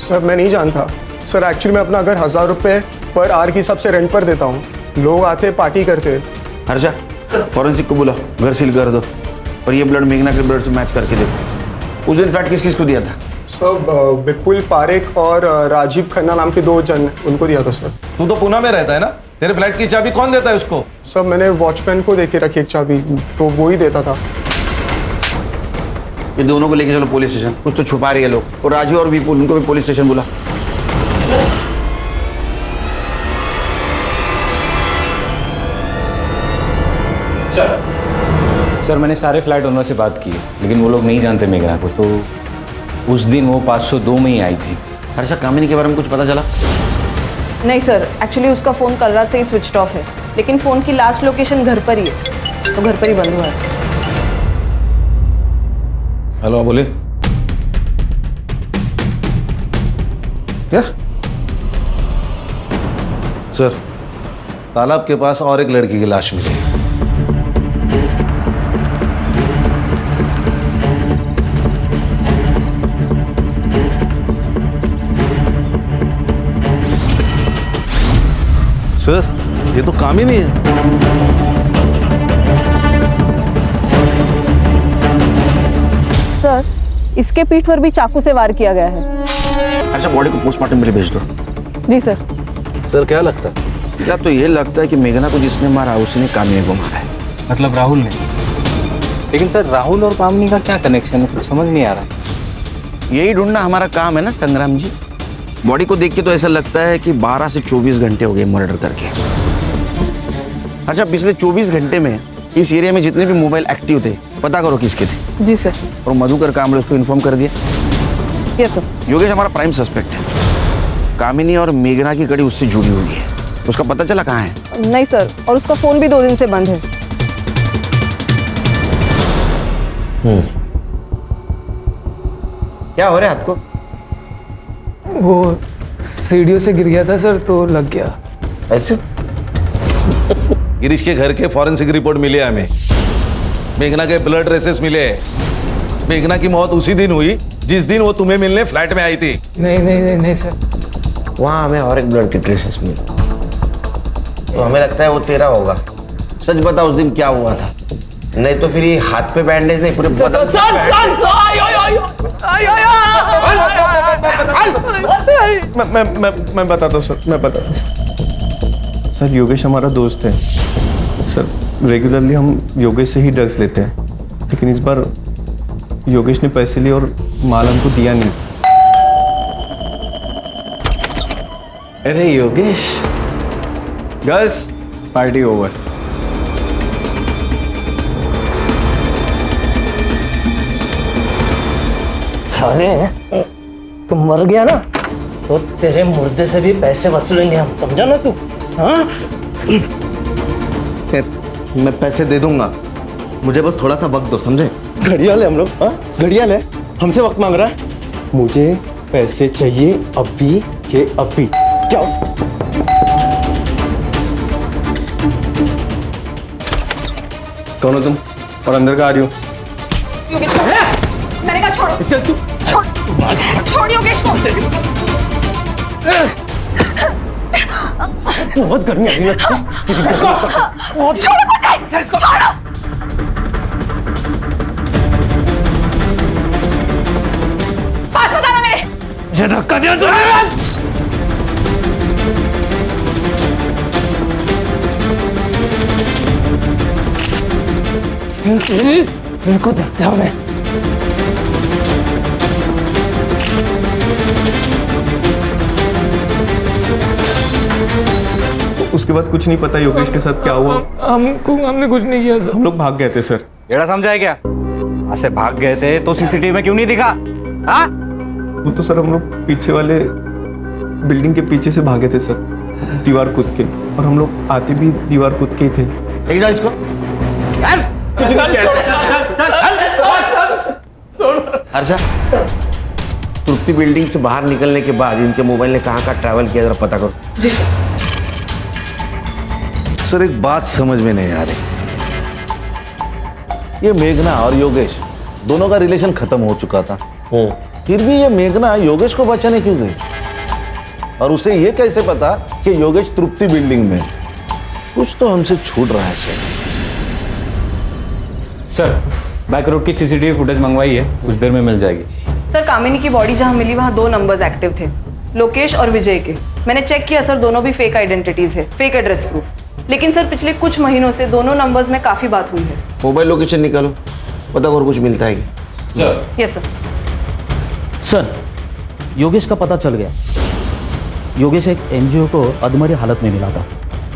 सर मैं नहीं जानता सर, एक्चुअली मैं अपना घर 1000 रुपये पर आवर के हिसाब से रेंट पर देता हूँ। लोग आते पार्टी करते। हर्षा, फॉरेंसिक को बुला, घर सील कर दो और ये ब्लड मेघना के ब्लड से मैच करके देखो। उस दिन फ्लैट किस किस को दिया था? सर विपुल पारेख और राजीव खन्ना नाम के 2 जन, उनको दिया था सर। तू तो पुणे में रहता है ना, तेरे फ्लैट की चाबी कौन देता है उसको? सर मैंने वॉचमैन को देके रखी एक चाबी, तो वो ही देता था। ये दोनों को लेके चलो पुलिस स्टेशन, कुछ तो छुपा रही है लोग। और राजू और विपुल, उनको भी पुलिस स्टेशन बुला। सर मैंने सारे फ्लैट ओनर से बात की है, लेकिन वो लोग नहीं जानते मेघना को। तो उस दिन वो 502 में ही आई थी। हर्षा, कामिनी के बारे में कुछ पता चला? नहीं सर, एक्चुअली उसका फ़ोन कल रात से ही स्विच ऑफ है, लेकिन फ़ोन की लास्ट लोकेशन घर पर ही है, तो घर पर ही बंद हुआ है। हेलो, बोले क्या? सर, तालाब के पास और एक लड़की की लाश मिली है। सर, ये तो काम ही नहीं है। सर, इसके पीठ पर भी चाकू से वार किया गया है। अच्छा, बॉडी को पोस्टमार्टम के लिए भेज दो। जी सर। सर, क्या लगता है? या तो ये लगता है कि मेघना को जिसने मारा उसने कामिनी को मारा है। मतलब राहुल ने? लेकिन सर, राहुल और कामिनी का क्या कनेक्शन है, कुछ समझ नहीं आ रहा। यही ढूंढना हमारा काम है ना संग्राम जी। बॉडी को देख के तो ऐसा लगता है कि 12 से 24 घंटे हो गए मर्डर करके। अच्छा, पिछले 24 घंटे में इस एरिया में जितने भी मोबाइल एक्टिव थे पता करो किसके थे। जी सर। और मधुकर कामले उसको इन्फॉर्म कर दिया। Yes sir. योगेश हमारा प्राइम सस्पेक्ट है। कामिनी और मेघना की कड़ी उससे जुड़ी हुई है। उसका पता चला कहाँ है? नहीं सर, और उसका फोन भी 2 दिन से बंद है। क्या हो रहा है हाथ को? वो सीढ़ियों से गिर गया था सर, तो लग गया। ऐसे? गिरीश के घर के फॉरेंसिक रिपोर्ट मिली है हमें। मेघना के ब्लड ट्रेसेस मिले। मेघना की मौत उसी दिन हुई जिस दिन वो तुम्हें मिलने फ्लैट में आई थी। नहीं नहीं नहीं, नहीं सर। वहाँ हमें और एक ब्लड के ट्रेसेस मिले, तो हमें लगता है वो तेरा होगा। सच बता, उस दिन क्या हुआ था? नहीं तो फिर ये हाथ पे बैंडेज नहीं, पूरे बदन मैं बताता हूँ सर, मैं बताता हूँ सर। योगेश हमारा दोस्त है सर। रेगुलरली हम योगेश से ही ड्रग्स लेते हैं, लेकिन इस बार योगेश ने पैसे लिए और माल हमको दिया नहीं। अरे योगेश, गाइस पार्टी ओवर। साले, तुम मर गया ना तो तेरे मुर्दे से भी पैसे वसूलेंगे हम, समझा ना तू? हाँ? मैं पैसे दे दूंगा, मुझे बस थोड़ा सा वक्त दो, समझे? घड़ियाल है हम लोग, हाँ? घड़ियाल है, हमसे वक्त मांग रहा है। मुझे पैसे चाहिए अभी के अभी। जाओ। कौन हो तुम और अंदर का आ रही हो? योगेश को मैंने कहा छोड़ो। चल तू छोड़ योगेश को। बहुत गर्मी आ रही है। छोड़ो मुझे, छोड़ो। पास बताना मेरे। ये धक्का दिया तूने। इनको देखता हूँ मैं। उसके बाद कुछ नहीं पता योगेश के साथ क्या हुआ। हमने कुछ नहीं किया सर। हम लोग भाग गए थे सर। एड़ा समझा है क्या? ऐसे भाग गए थे तो सीसीटीवी में क्यों नहीं दिखा? हाँ? वो तो सर हम लोग पीछे वाले बिल्डिंग के पीछे से भागे थे सर, दीवार कूद के, और हम लोग आते भी दीवार कूद के ही थे। ले जाओ इसको। हर्षा, तृप्ति बिल्डिंग से बाहर निकलने के बाद इनके मोबाइल ने कहाँ ट्रैवल किया, जरा पता करो। जी सर। सर, एक बात समझ में नहीं आ रही। ये मेघना और योगेश दोनों का रिलेशन खत्म हो चुका था, फिर भी ये मेघना योगेश को बचाने क्यों गई? और उसे ये कैसे पता कि योगेश तृप्ति बिल्डिंग में? कुछ तो हमसे छूट रहा है सर, बैक रोड की सीसीटीवी फुटेज मंगवाई है, कुछ देर में मिल जाएगी। सर, कामिनी की बॉडी जहाँ मिली वहाँ 2 नंबर्स एक्टिव थे, लोकेश और विजय के। मैंने चेक किया सर, दोनों भी फेक आइडेंटिटीज है, फेक एड्रेस प्रूफ। लेकिन सर, पिछले कुछ महीनों से दोनों नंबर्स में काफी बात हुई है। मोबाइल लोकेशन निकालो, पता करो कुछ मिलता है क्या? Yes sir. सर, योगेश का पता चल गया। योगेश एक एनजीओ को अधमरी हालत में मिला था।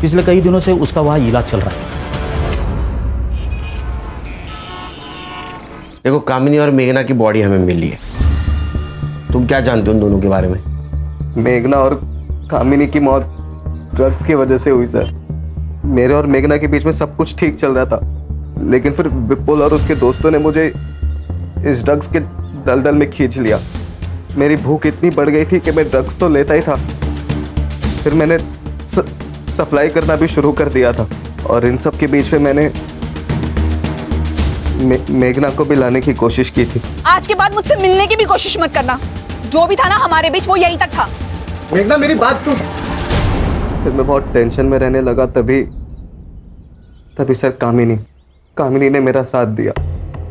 पिछले कई दिनों से उसका वहाँ इलाज चल रहा है। देखो, कामिनी और मेघना की बॉडी हमें मिली है। तुम क्या जानते हो उन दोनों के बारे में? मेघना और कामिनी की मौत ड्रग्स की वजह से हुई सर। मेरे और मेघना के बीच में सब कुछ ठीक चल रहा था, लेकिन फिर विपुल और उसके दोस्तों ने मुझे इस ड्रग्स के दलदल में खींच लिया। मेरी भूख इतनी बढ़ गई थी कि मैं ड्रग्स तो लेता ही था, फिर मैंने सप्लाई करना भी शुरू कर दिया था, और इन सब के बीच में मैंने मेघना को भी लाने की कोशिश की थी। आज के बाद मुझसे मिलने की भी कोशिश मत करना। जो भी था ना हमारे बीच वो यहीं तक था। मेघना मेरी बात सुन। फिर मैं बहुत टेंशन में रहने लगा, तभी सर कामिनी ने मेरा साथ दिया,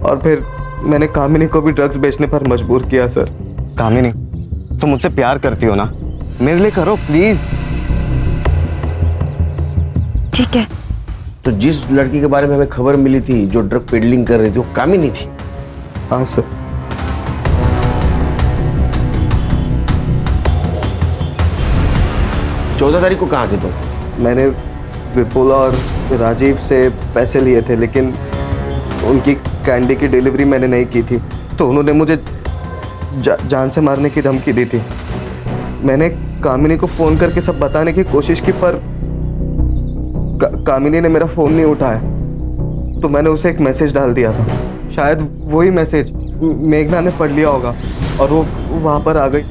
और फिर मैंने कामिनी को भी ड्रग्स बेचने पर मजबूर किया सर। कामिनी, तुम मुझसे प्यार करती हो ना, मेरे लिए करो प्लीज। ठीक है। तो जिस लड़की के बारे में हमें खबर मिली थी जो ड्रग पेडलिंग कर रही थी, वो कामिनी थी? हाँ सर। चौदह तारीख को कहाँ थे तुम? मैंने विपुल और राजीव से पैसे लिए थे, लेकिन उनकी कैंडी की डिलीवरी मैंने नहीं की थी, तो उन्होंने मुझे जान से मारने की धमकी दी थी। मैंने कामिनी को फ़ोन करके सब बताने की कोशिश की, पर कामिनी ने मेरा फ़ोन नहीं उठाया, तो मैंने उसे एक मैसेज डाल दिया था। शायद वही मैसेज मेघना ने पढ़ लिया होगा और वो वहाँ पर आ गई।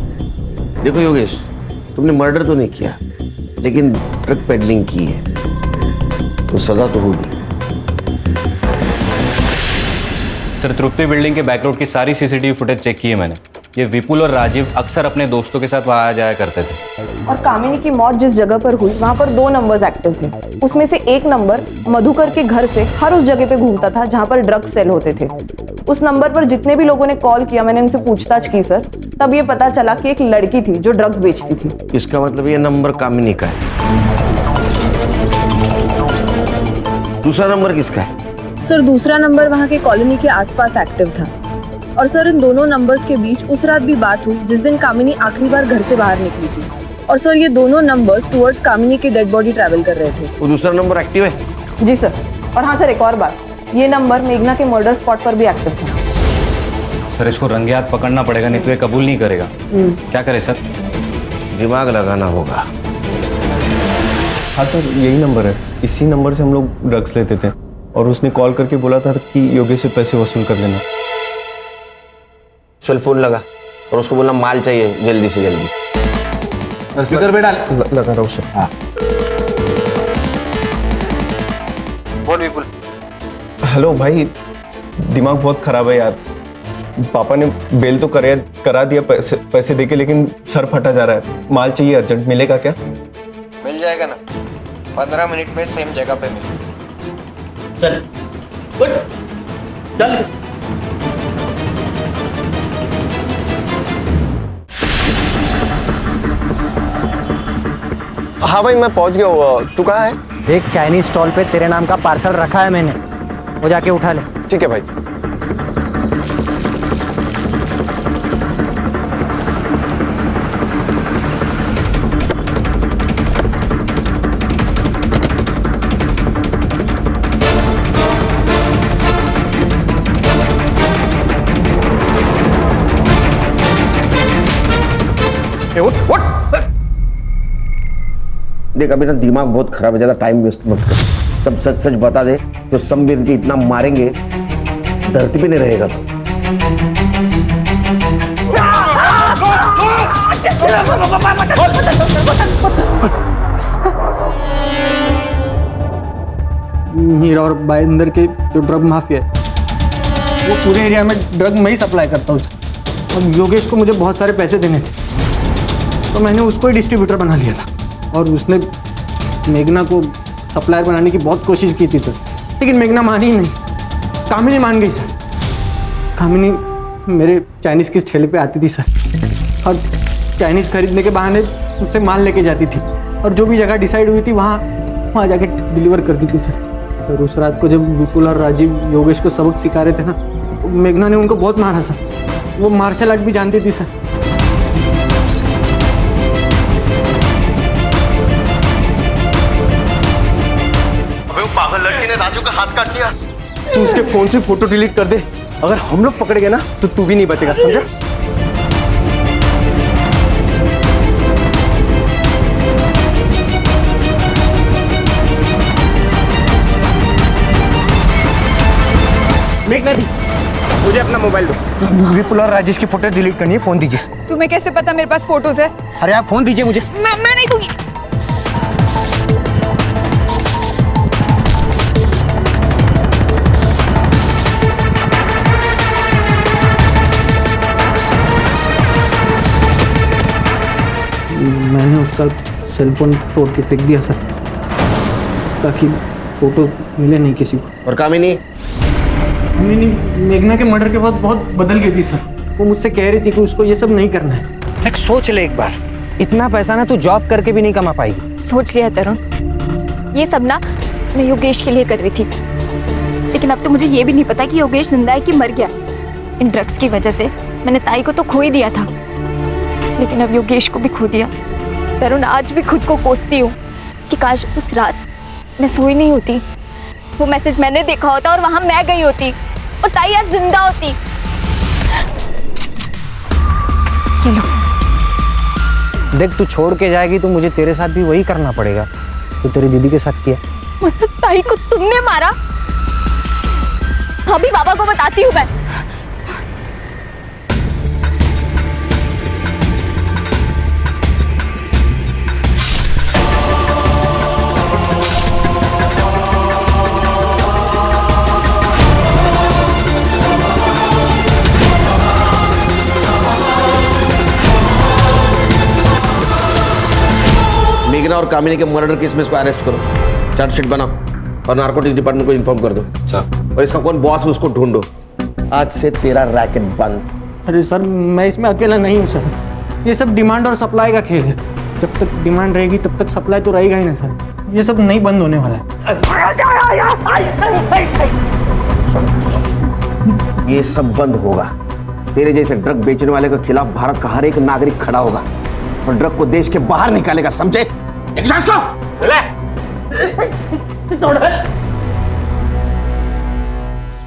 देखो योगेश, तुमने मर्डर तो नहीं किया, लेकिन ड्रग पेडलिंग की है, तो सज़ा तो होगी। सर, तृप्ति बिल्डिंग के बैक रोड की सारी सीसीटीवी फुटेज चेक की है मैंने। ये विपुल और राजीव अक्सर अपने दोस्तों के साथ वहाँ आया जाया करते थे। और कामिनी की मौत जिस जगह पर हुई वहाँ पर 2 नंबर्स एक्टिव थे। उसमें से एक नंबर मधुकर के घर से हर उस जगह पे घूमता था जहाँ पर ड्रग्स सेल होते थे। उस नंबर पर जितने भी लोगों ने कॉल किया, मैंने उनसे पूछताछ की सर, तब ये पता चला कि एक लड़की थी जो ड्रग्स बेचती थी। इसका मतलब ये नंबर कामिनी का है। दूसरा नंबर किसका है? सर, दूसरा नंबर वहाँ के कॉलोनी के आसपास एक्टिव था। और सर, इन दोनों नंबर्स के बीच उस रात भी बात हुई जिस दिन कामिनी आखिरी बार घर से बाहर निकली थी। और सर, ये दोनों नंबर्स टुवर्ड्स कामिनी की डेड बॉडी ट्रैवल कर रहे थे। वो दूसरा नंबर एक्टिव है? जी सर। और हाँ सर, एक और बात, ये नंबर मेघना के मर्डर स्पॉट पर भी एक्टिव था। सर, इसको रंगे हाथ पकड़ना पड़ेगा, नहीं तो ये कबूल नहीं करेगा। क्या करें सर? दिमाग लगाना होगा। हाँ सर, यही नंबर है। इसी नंबर से हम लोग ड्रग्स लेते थे, और उसने कॉल करके बोला था कि योगेश से पैसे वसूल कर लेना। चल फोन लगा और उसको बोलना माल चाहिए जल्दी से जल्दी। स्पीकर पे डाल। लगा रहा हूँ सर। हाँ बोल विपुल। हेलो भाई, दिमाग बहुत खराब है यार। पापा ने बेल तो करा दिया पैसे देके, लेकिन सर फटा जा रहा है। माल चाहिए अर्जेंट, मिलेगा क्या? मिल जाएगा ना, 15 मिनट में सेम जगह पे मिलेगा। चल गुड चल। हाँ भाई, मैं पहुंच गया हूँ। तू कहाँ है? एक चाइनीज स्टॉल पे तेरे नाम का पार्सल रखा है मैंने, वो जाके उठा ले। ठीक है भाई। उठ। देख, अभी ना दिमाग बहुत खराब है, ज्यादा टाइम वेस्ट मत कर। सब सच सच बता दे, तो सब मिल के इतना मारेंगे धरती पे नहीं रहेगा तो। मीरा और भाईंदर के जो ड्रग माफिया है, वो पूरे एरिया में ड्रग मैं ही सप्लाई करता हूँ। और योगेश को मुझे बहुत सारे पैसे देने थे, तो मैंने उसको ही डिस्ट्रीब्यूटर बना लिया था। और उसने मेघना को सप्लायर बनाने की बहुत कोशिश की थी सर, लेकिन मेघना मानी ही नहीं। कामिनी मान गई सर। कामिनी मेरे चाइनीज़ के ठेले पे आती थी सर, और चाइनीज़ खरीदने के बहाने मुझसे माल लेके जाती थी, और जो भी जगह डिसाइड हुई थी वहाँ जाके डिलीवर करती थी सर। सर, उस रात को जब विपुल और राजीव योगेश को सबक सिखा रहे थे ना, तो मेघना ने उनको बहुत मारा सर। वो मार्शल आर्ट भी जानती थी सर। पागल लड़की ने राजू का हाथ काट दिया। तू उसके फोन से फोटो डिलीट कर दे, अगर हम लोग पकड़ गए ना तो तू भी नहीं बचेगा, समझा? मेघना दी, मुझे अपना मोबाइल दो। विपुल और राजेश की फोटो डिलीट करनी है, फोन दीजिए। तुम्हें कैसे पता मेरे पास फोटोज है? अरे आप फोन दीजिए मुझे। मैं नहीं दूंगी। मैंने उसका सेल फोन तोड़ के फेंक दिया सर, ताकि फोटो मिले नहीं किसी को। और कामिनी? नहीं, मेघना के मर्डर के बाद बहुत बदल गई थी सर। वो मुझसे कह रही थी कि उसको ये सब नहीं करना है। एक सोच ले एक बार, इतना पैसा ना तू जॉब करके भी नहीं कमा पाएगी। सोच लिया तरुण, ये सब ना मैं योगेश के लिए कर रही थी, लेकिन अब तो मुझे ये भी नहीं पता कि योगेश जिंदा है कि मर गया। इन ड्रग्स की वजह से मैंने ताई को तो खो ही दिया था, लेकिन अब योगेश को भी खो दिया। तरुण, आज भी खुद को कोसती हूँ कि काश उस रात मैं सोई नहीं होती, वो मैसेज मैंने देखा होता और वहां मैं गई होती और ताई आज जिंदा होती। ये लो। देख, तू छोड़ के जाएगी तो मुझे तेरे साथ भी वही करना पड़ेगा तो तेरी दीदी के साथ किया। मतलब ताई को तुमने मारा? अभी बाबा को बताती हूँ मैं। मेघना और कामिनी के मर्डर केस में इसको अरेस्ट करो, चार्जशीट बनाओ और नारकोटिक्स डिपार्टमेंट को इन्फॉर्म कर दो। और इसका कौन बॉस है उसको ढूंढो। आज से तेरा रैकेट बंद। अरे सर, मैं इसमें अकेला नहीं हूँ सर, ये सब डिमांड और सप्लाई का खेल है। जब तक डिमांड रहेगी तब तक सप्लाई तो रहेगा ही ना सर, ये सब नहीं बंद होने वाला है। ये सब बंद होगा। तेरे जैसे ड्रग बेचने वाले के खिलाफ भारत का हर एक नागरिक खड़ा होगा और ड्रग को देश के बाहर निकालेगा, समझे?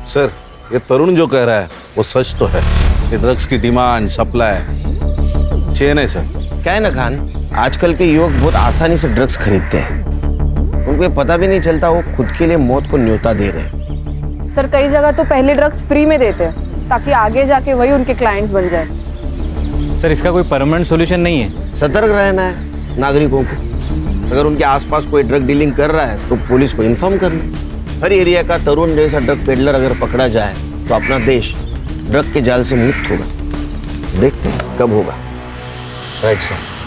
सर, ये तरुण जो कह रहा है वो सच तो है। ये ड्रग्स की डिमांड सप्लाई चेन है सर। क्या है ना खान, आजकल के युवक बहुत आसानी से ड्रग्स खरीदते हैं, उनको ये पता भी नहीं चलता वो खुद के लिए मौत को न्योता दे रहे हैं। सर, कई जगह तो पहले ड्रग्स फ्री में देते हैं ताकि आगे जाके वही उनके क्लाइंट्स बन जाए। सर, इसका कोई परमानेंट सॉल्यूशन नहीं है। सतर्क रहना है नागरिकों को। अगर उनके आसपास कोई ड्रग डीलिंग कर रहा है तो पुलिस को इन्फॉर्म करना। हर एरिया का तरुण जैसा ड्रग पेडलर अगर पकड़ा जाए तो अपना देश ड्रग के जाल से मुक्त होगा। देखते हैं कब होगा। Right sir.